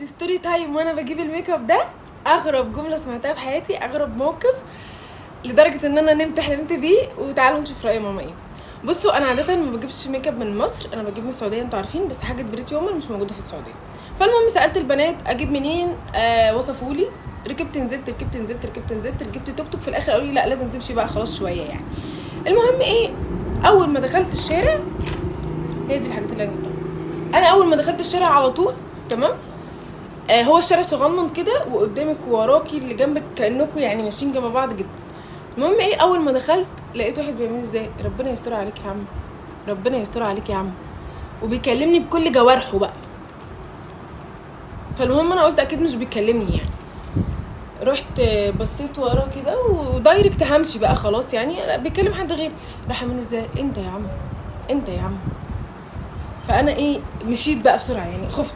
ستوري تايم وانا بجيب الميك اب ده اغرب جمله سمعتها في حياتي، اغرب موقف لدرجه ان انا نمت حلمت بيه. وتعالوا نشوف راي ماما ايه. بصوا انا عاده ما بجيبش ميك اب من مصر، انا بجيب من السعوديه انتوا عارفين، بس حاجه بريتي هومن مش موجوده في السعوديه. فالمهم سالت البنات اجيب منين، وصفوا لي. ركبت نزلت ركبت نزلت ركبت نزلت ركبت توك توك، في الاخر قالوا لي لا لازم تمشي بقى خلاص شويه يعني. المهم ايه، اول ما دخلت الشارع، هي دي الحاجات اللي انا جبتها. انا اول ما دخلت الشارع على طول تمام، هو الشارع صغنن كده وقدامك ووراكي اللي جنبك كانكم يعني ماشيين جنب بعض جدا. المهم ايه، اول ما دخلت لقيت واحد بيعمل ازاي، ربنا يستر عليك يا عم، ربنا يستر عليك يا عم، وبيكلمني بكل جوارحه بقى. فالمهم انا قلت اكيد مش بيكلمني يعني، رحت بصيت وراه كده ودايركت همشي بقى خلاص يعني بيكلم حد غير. راح عامل ازاي، انت يا عم انت يا عم. فانا ايه مشيت بقى بسرعه يعني، خفت